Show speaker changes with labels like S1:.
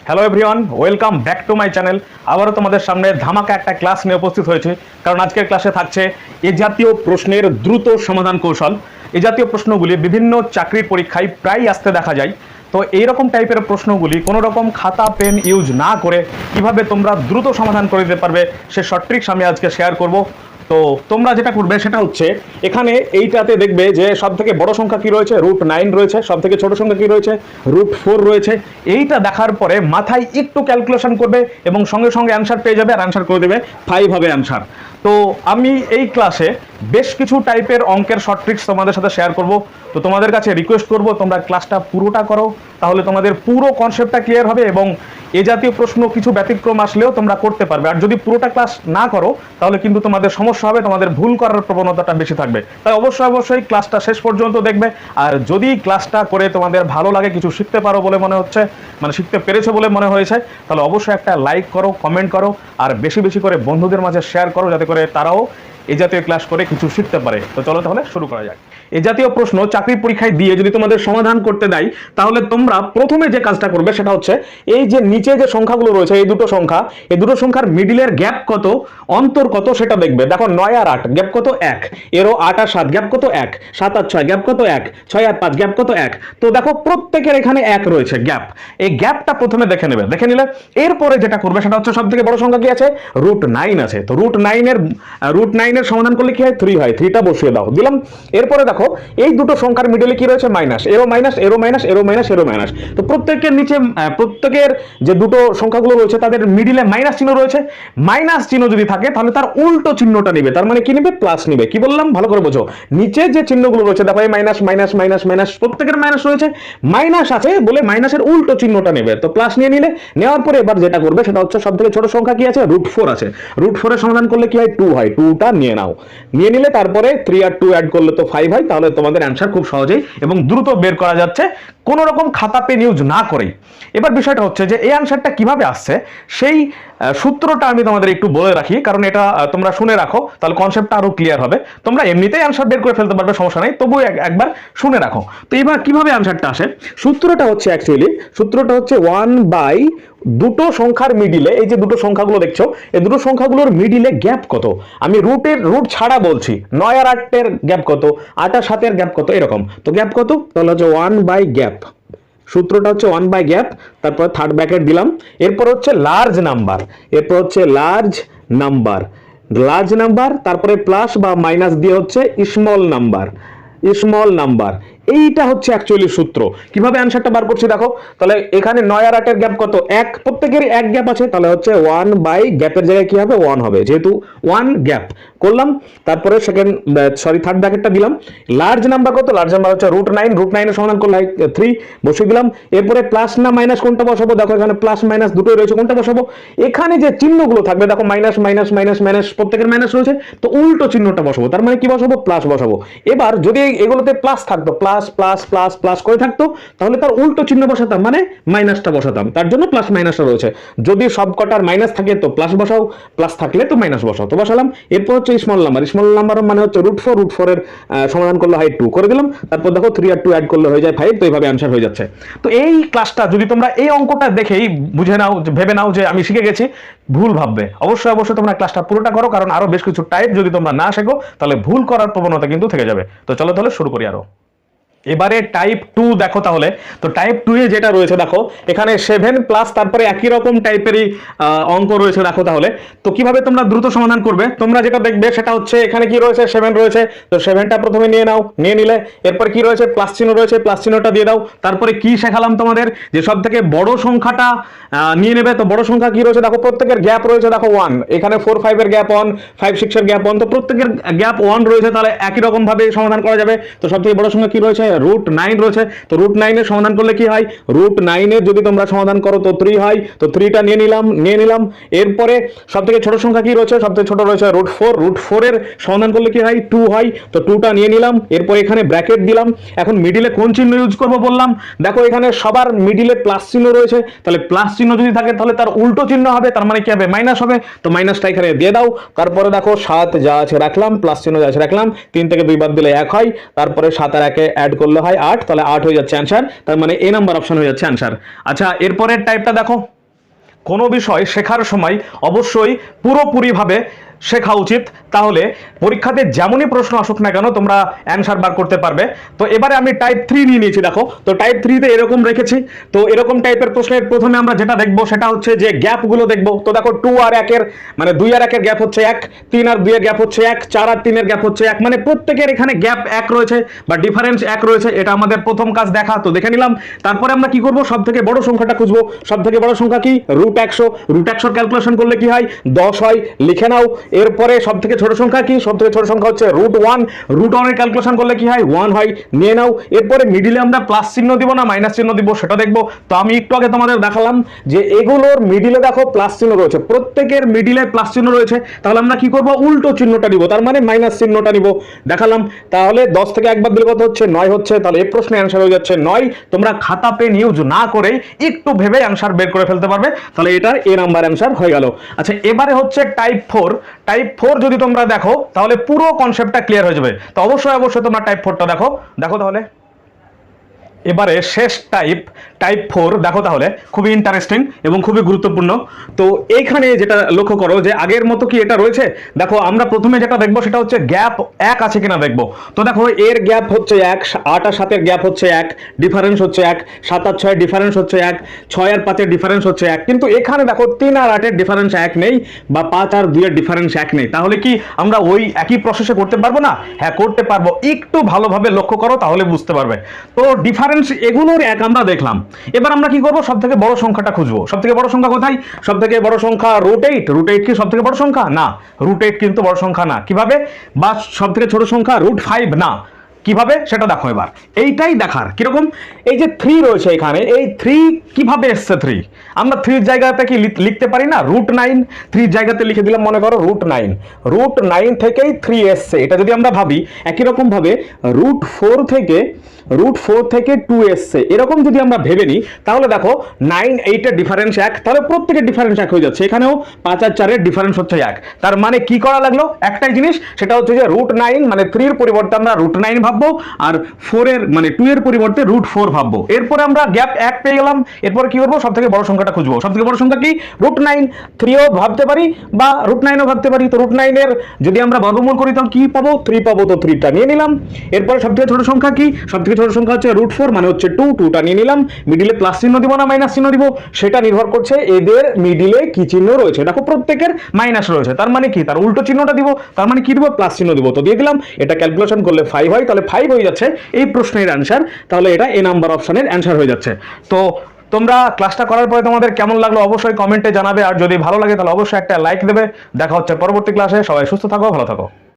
S1: Hello everyone, welcome back to my channel. আবারও তোমাদের সামনে ধামাকা একটা ক্লাস নিয়ে উপস্থিত হয়েছে, কারণ আজকের ক্লাসে থাকছে এ জাতীয় প্রশ্নের দ্রুত সমাধান কৌশল। এই জাতীয় প্রশ্নগুলি বিভিন্ন চাকরির পরীক্ষায় প্রায় আসতে দেখা যায়। তো এইরকম টাইপের প্রশ্নগুলি কোনো রকম খাতা পেন ইউজ না করে কিভাবে তোমরা দ্রুত সমাধান করে দিতে পারবে সে শর্ট ট্রিক্স আমি আজকে শেয়ার করব। তো তোমরা যেটা করবে সেটা হচ্ছে, এখানে এইটাতে দেখবে যে সব থেকে বড় সংখ্যা কি রয়েছে, √9 রয়েছে। সব থেকে ছোট সংখ্যা কি রয়েছে, √4 রয়েছে। এইটা দেখার পরে মাথায় একটু ক্যালকুলেশন করবে এবং সঙ্গে সঙ্গে অ্যান্সার পেয়ে যাবে, আর অ্যান্সার করে দেবে 5 হবে অ্যান্সার। তো আমি এই ক্লাসে বেশ কিছু টাইপের অঙ্কের শর্ট ট্রিক্স তোমাদের সাথে শেয়ার করব। তো তোমাদের কাছে রিকোয়েস্ট করব তোমরা ক্লাসটা পুরোটা করো, তাহলে তোমাদের পুরো কনসেপ্টটা ক্লিয়ার হবে এবং এ জাতীয় প্রশ্ন কিছু ব্যতিক্রম আসলেও তোমরা করতে পারবে। আর যদি পুরোটা ক্লাস না করো তাহলে কিন্তু তোমাদের সমস্যা হবে, তোমাদের ভুল করার প্রবণতাটা বেশি থাকবে। তাই অবশ্যই ক্লাসটা শেষ পর্যন্ত দেখবে। আর যদি ক্লাসটা করে তোমাদের ভালো লাগে, কিছু শিখতে পারো বলে মনে হচ্ছে, মানে শিখতে পেরেছো বলে মনে হয়েছে, তাহলে অবশ্যই একটা লাইক করো, কমেন্ট করো, আর বেশি বেশি করে বন্ধুদের মাঝে শেয়ার করো, যাতে করে তারাও এই জাতীয় ক্লাস করে কিছু শিখতে পারে। তো চলো তাহলে শুরু করা যাক। এই জাতীয় প্রশ্ন চাকরির পরীক্ষায় দিয়ে যদি তোমাদের সমাধান করতে দেয়, তাহলে তোমরা প্রথমে যে কাজটা করবে সেটা হচ্ছে, এই যে নিচে যে সংখ্যাগুলো রয়েছে, এই দুটো সংখ্যার মিডিলের গ্যাপ কত, অন্তর কত সেটা দেখবে। দেখো 9 আর 8 গ্যাপ কত 1, এরও 8 আর 7 গ্যাপ কত 1, 7 আর 6 গ্যাপ কত 1, 6 আর 5 গ্যাপ কত 1। তো দেখো প্রত্যেকের এখানে 1 রয়েছে গ্যাপ। এই গ্যাপটা প্রথমে দেখে নেবে। দেখে নিলে এরপরে যেটা করবে সেটা হচ্ছে, সব থেকে বড় সংখ্যা কি আছে, √9 আছে। তো √9 এর সমাধান করলে কি হয়, 3 হয়। 3টা বসিয়ে দাও, দিলাম। এরপরে দেখো এই দুটো সংখ্যার মিডলে কি রয়েছে, মাইনাস, এরো মাইনাস, এরো মাইনাস, এরো মাইনাস, এরো মাইনাস। তো প্রত্যেকের নিচে প্রত্যেকের যে দুটো সংখ্যাগুলো রয়েছে তাদের মিডিলে মাইনাস চিহ্ন রয়েছে। মাইনাস চিহ্ন যদি থাকে তাহলে তার উল্টো চিহ্নটা নেবে। তার মানে কি নেবে, প্লাস নেবে। কি বললাম ভালো করে বোঝো। নিচে যে চিহ্নগুলো রয়েছে দেখো, এই মাইনাস মাইনাস মাইনাস মাইনাস, প্রত্যেকের মাইনাস রয়েছে, মাইনাস আছে বলে মাইনাসের উল্টো চিহ্নটা নেবে। তো প্লাস নিয়ে নিলে, নেওয়ার পরে এবার যেটা করবে সেটা হচ্ছে, সব থেকে ছোট সংখ্যা কি আছে, √4 আছে। √4 এর সমাধান করলে কি হয়, 2 হয়। 2টা নিয়ে নাও। নিয়ে নিলে তারপরে 3 আর 2 অ্যাড করলে তো 5 হয়। তাহলে তোমাদের অ্যান্সার খুব সহজেই এবং দ্রুত বের করা যাচ্ছে, কোনো রকম খাতা পেন ইউজ না করেই। এবার বিষয়টা হচ্ছে যে এই অ্যান্সারটা কিভাবে আসছে সেই সূত্রটা আমি তোমাদের একটু বলে রাখি, কারণ এটা তোমরা শুনে রাখো, তাহলে কনসেপ্টটা আরো ক্লিয়ার হবে। তোমরা এমনিতেই অ্যান্সার বের করে ফেলতে পারবে, সমস্যা নেই, তবুও একবার শুনে রাখো। তো এবার কিভাবে অ্যান্সারটা আসে, সূত্রটা হচ্ছে 1 বাই দুটো সংখ্যার মিডিলে, এই যে দুটো সংখ্যাগুলো দেখছো, এই দুটো সংখ্যাগুলোর মিডিলে গ্যাপ কত। আমি রুট ছাড়া বলছি, 9 আর 8 এর গ্যাপ কত, 8 আর 7 এর গ্যাপ কত, এরকম। তো গ্যাপ কত, তাহলে হচ্ছে 1 বাই গ্যাপ। সূত্রটা হচ্ছে 1 বাই গ্যাপ, তারপর থার্ড ব্র্যাকেট দিলাম। এরপর হচ্ছে লার্জ নাম্বার, তারপরে প্লাস বা মাইনাস দিয়ে হচ্ছে স্মল নাম্বার। এইটা হচ্ছে অ্যাকচুয়ালি সূত্র। কিভাবে অ্যানসারটা বার করছি দেখো। তাহলে এখানে 9 আর 8 এর গ্যাপ কত, 1, প্রত্যেকেরই 1 গ্যাপ আছে। তাহলে হচ্ছে 1 বাই গ্যাপের জায়গায় কি হবে, 1 হবে, যেহেতু 1 গ্যাপ করলাম। তারপরে থার্ড ব্র্যাকেটটা দিলাম। লার্জ নাম্বার কত, লার্জ নাম্বার হচ্ছে √9 এর সমাধান করলে 3 বসিয়ে দিলাম। এরপরে প্লাস না মাইনাস কোনটা বসাবো, দেখো এখানে প্লাস মাইনাস দুটোই রয়েছে, কোনটা বসাবো। এখানে যে চিহ্নগুলো থাকবে দেখো, মাইনাস মাইনাস মাইনাস মাইনাস, প্রত্যেকের মাইনাস রয়েছে, তো উল্টো চিহ্নটা বসাবো। তার মানে কি বসাবো, প্লাস বসাবো। এবার যদি এগুলোতে প্লাস থাকতো, প্লাস প্লাস প্লাস প্লাস করে থাকতো, তাহলে তার উল্টো চিহ্ন বসাতাম, মানে মাইনাসটা বসাতাম। তার জন্য প্লাস মাইনাসটা রয়েছে। যদি সব কটার মাইনাস থাকে তো প্লাস বসাও, প্লাস থাকলে তো মাইনাস বসাও। তো বসালাম। এরপর হচ্ছে স্মল নাম্বার মানে হচ্ছে √4 এর সমাধান করলে হয় 2 করে দিলাম। তারপর দেখো 3 আর 2 অ্যাড করলে হয়ে যায় 5। তো এইভাবে অ্যান্সার হয়ে যাচ্ছে। তো এই ক্লাসটা যদি তোমরা এই অঙ্কটা দেখেই বুঝে নাও, ভেবে নাও যে আমি শিখে গেছি, ভুল ভাববে। অবশ্যই তোমরা ক্লাসটা পুরোটা করো, কারণ আরো বেশ কিছু টাইপ যদি তোমরা না শেখো তাহলে ভুল করার প্রবণতা কিন্তু থেকে যাবে। তো চলো তাহলে শুরু করি আরো। এবারে টাইপ 2 দেখো। তাহলে তো টাইপ 2 এ যেটা রয়েছে দেখো, এখানে 7 প্লাস তারপরে একই রকম টাইপেরই অঙ্ক রয়েছে দেখো। তাহলে তো কিভাবে তোমরা দ্রুত সমাধান করবে, তোমরা যেটা দেখবে সেটা হচ্ছে, এখানে কি রয়েছে, 7 রয়েছে। তো 7টা প্রথমে নিয়ে নাও। নিয়ে নিলে এরপর কি রয়েছে, প্লাস চিহ্ন রয়েছে, প্লাস চিহ্নটা দিয়ে দাও। তারপরে কি শেখালাম তোমাদের, যে সব থেকে বড় সংখ্যাটা নিয়ে নেবে। তো বড় সংখ্যা কি রয়েছে দেখো, প্রত্যেকের গ্যাপ রয়েছে দেখো 1, এখানে 4, 5 এর গ্যাপ 1, 5, 6 এর গ্যাপ 1, তো প্রত্যেকের গ্যাপ 1 রয়েছে। তাহলে একই রকম ভাবে সমাধান করা যাবে। তো সব থেকে বড় সংখ্যা কি রয়েছে, √9 রয়েছে। তো √9 এর সমাধান করলে কি হয়, √9 এর যদি তোমরা সমাধান করো তো 3 হয়। তো 3টা নিয়ে নিলাম। এরপরে সব থেকে ছোট সংখ্যা কি রয়েছে, সব থেকে ছোট রয়েছে √4 এর সমাধান করলে কি হয়, 2 হয়। তো 2টা নিয়ে নিলাম। এরপর এখানে ব্র্যাকেট দিলাম। এখন মিডিলে কোন চিহ্ন ইউজ করব বললাম, দেখো এখানে সবার মিডিলে প্লাস চিহ্ন রয়েছে। তাহলে প্লাস চিহ্ন যদি থাকে তাহলে তার উল্টো চিহ্ন হবে, তার মানে কি হবে, মাইনাস হবে। তো মাইনাসটা এখানে দিয়ে দাও। তারপরে দেখো 7 যা আছে রাখলাম, প্লাস চিহ্ন যা আছে রাখলাম। 3 থেকে 2 বাদ দিলে 1 হয়। তারপরে 7 আর 1 অ্যাড করলে হয় 8, তাহলে 8 হয়ে যাচ্ছে অ্যান্সার। তার মানে এ নাম্বার অপশন হয়ে যাচ্ছে অ্যান্সার। আচ্ছা, এরপরের টাইপটা দেখো। কোনো বিষয় শেখার সময় অবশ্যই পুরোপুরিভাবে শেখা উচিত, তাহলে পরীক্ষাতে যেমনই প্রশ্ন আসুক না কেন তোমরা অ্যান্সার বার করতে পারবে। তো এবারে আমি টাইপ 3 নিয়ে নিয়েছি, দেখো তো টাইপ 3তে এরকম রেখেছি। তো এরকম টাইপের প্রশ্নের প্রথমে আমরা যেটা দেখবো সেটা হচ্ছে যে গ্যাপগুলো দেখবো। তো দেখো 2 আর 1 এর মানে 2 আর 1 এর গ্যাপ হচ্ছে 1, 3 আর 2 এর গ্যাপ হচ্ছে 1, 4 আর 3 এর গ্যাপ হচ্ছে 1, মানে প্রত্যেকের এখানে গ্যাপ 1 রয়েছে বা ডিফারেন্স 1 রয়েছে। এটা আমাদের প্রথম কাজ দেখা, তো দেখে নিলাম। তারপরে আমরা কি করব, সব থেকে বড় সংখ্যাটা খুঁজবো। সব থেকে বড় সংখ্যা কি, √100। √100 ক্যালকুলেশন করলে কি হয়, 10 হয়, লিখে নাও। এরপরে সব থেকে ছোট সংখ্যা কি, সব থেকে ছোট সংখ্যা হচ্ছে √1। √1 এর ক্যালকুলেশন করলে কি হয়, 1 হয়, নিয়ে নাও। এরপরে মিডিলে আমরা প্লাস চিহ্ন দিব না মাইনাস চিহ্ন দিব সেটা দেখবো। তো আমি একটু আগে তোমাদের দেখালাম যে এগুলোর মিডিলে দেখো প্লাস চিহ্ন রয়েছে, প্রত্যেকের মিডিলে প্লাস চিহ্ন রয়েছে। তাহলে আমরা কি করব, উল্টো চিহ্নটা নিব, তার মানে মাইনাস চিহ্নটা নিব, দেখালাম। তাহলে 10 থেকে একবার দিলে কত হচ্ছে, 9 হচ্ছে। তাহলে এই প্রশ্নের অ্যান্সার হয়ে যাচ্ছে 9। তোমরা খাতা পেন ইউজ না করে একটু ভেবে অ্যান্সার বের করে ফেলতে পারবে। তাহলে এটার এ নাম্বার অ্যান্সার হয়ে গেল। আচ্ছা, এবারে হচ্ছে টাইপ 4। টাইপ 4 যদি তোমরা দেখো তাহলে পুরো কনসেপ্টটা ক্লিয়ার হয়ে যাবে। তো অবশ্যই তোমরা টাইপ 4টা দেখো। তাহলে এবারে শেষ টাইপ 4 দেখো, তাহলে খুবই ইন্টারেস্টিং এবং খুবই গুরুত্বপূর্ণ। তো এইখানে যেটা লক্ষ্য করো যে আগের মতো কি এটা রয়েছে, দেখো আমরা প্রথমে যেটা দেখবো সেটা হচ্ছে গ্যাপ 1 আছে কিনা দেখবো। তো দেখো এর গ্যাপ হচ্ছে 1, 8 আর 7 এর গ্যাপ হচ্ছে 1, ডিফারেন্স হচ্ছে 1, 7 আর 6 এর ডিফারেন্স হচ্ছে 1, 6 আর 5 এর ডিফারেন্স হচ্ছে 1। কিন্তু এখানে দেখো 3 আর 8 এর ডিফারেন্স 1 নেই বা 5 আর 2 এর ডিফারেন্স 1 নেই। তাহলে কি আমরা ওই একই প্রসেসে করতে পারবো না? হ্যাঁ, করতে পারবো। একটু ভালোভাবে লক্ষ্য করো তাহলে বুঝতে পারবে। তো ডিফারেন্স এগুলোর 1 আমরা দেখলাম। এবার আমরা কি করব, সব থেকে বড় সংখ্যাটা খুঁজবো। সব থেকে বড় সংখ্যা কোথায়, সব থেকে বড় সংখ্যা √8। √8 কি সব থেকে বড় সংখ্যা? না, √8 কিন্তু বড় সংখ্যা না। কিভাবে, বা সব থেকে ছোট সংখ্যা √5 না, কিভাবে সেটা দেখো। এবার এইটাই দেখার কিরকম, এই যে 3 রয়েছে এখানে, এই 3 কিভাবে এসছে 3? আমরা 3 জায়গাতে কি লিখতে পারি না √9? 3 জায়গাতে লিখে দিলাম, মনে করো √9। √9 থেকেই 3 এসছে। এটা যদি আমরা ভাবি একই রকম ভাবে √4 থেকে 2 এসছে, এরকম যদি আমরা ভেবে নিই তাহলে দেখো 9, 8 এর ডিফারেন্স 1, তাহলে প্রত্যেকের ডিফারেন্স 1 হয়ে যাচ্ছে। এখানেও 5 আর 4 এর ডিফারেন্স হচ্ছে 1। তার মানে কি করা লাগলো, একটাই জিনিস, সেটা হচ্ছে যে √9 মানে 3 এর পরিবর্তে আমরা √9 ভাববো, আর 4 এর মানে 2 এর পরিবর্তে √4 ভাববো। এরপরে আমরা গ্যাপ 1 পেয়ে গেলাম। এরপরে কি করবো, সব থেকে বড় সংখ্যাটা খুঁজবো। সব থেকে বড় সংখ্যা কি, √9। 3ও ভাবতে পারি বা √9ও ভাবতে পারি। তো √9 এর যদি আমরা বর্গমূল করি তাহলে কি পাবো, 3 পাবো। তো 3টা নিয়ে নিলাম। এরপরে সব থেকে ছোট সংখ্যা কি, সব থেকে ছোট সংখ্যা হচ্ছে √4 মানে হচ্ছে 2টা নিয়ে নিলাম। মিডিলে প্লাস চিহ্ন দিব না মাইনাস চিহ্ন দিব, সেটা নির্ভর করছে এদের মিডিলে কি চিহ্ন রয়েছে। দেখো প্রত্যেকের মাইনাস রয়েছে, তার মানে কি, তার উল্টো চিহ্নটা দিব, তার মানে কি দিব, প্লাস চিহ্ন দিব। তো দিয়ে দিলাম। এটা ক্যালকুলেশন করলে 5 হয়, তাহলে 5 হয়ে যাচ্ছে এই প্রশ্নের অ্যান্সার। তাহলে এটা এ নাম্বার অপশনের অ্যান্সার হয়ে যাচ্ছে। তো তোমরা ক্লাসটা করার পরে তোমাদের কেমন লাগলো অবশ্যই কমেন্টে জানাবে, আর যদি ভালো লাগে তাহলে অবশ্যই একটা লাইক দেবে। দেখা হচ্ছে পরবর্তী ক্লাসে। সবাই সুস্থ থাকো, ভালো থাকো।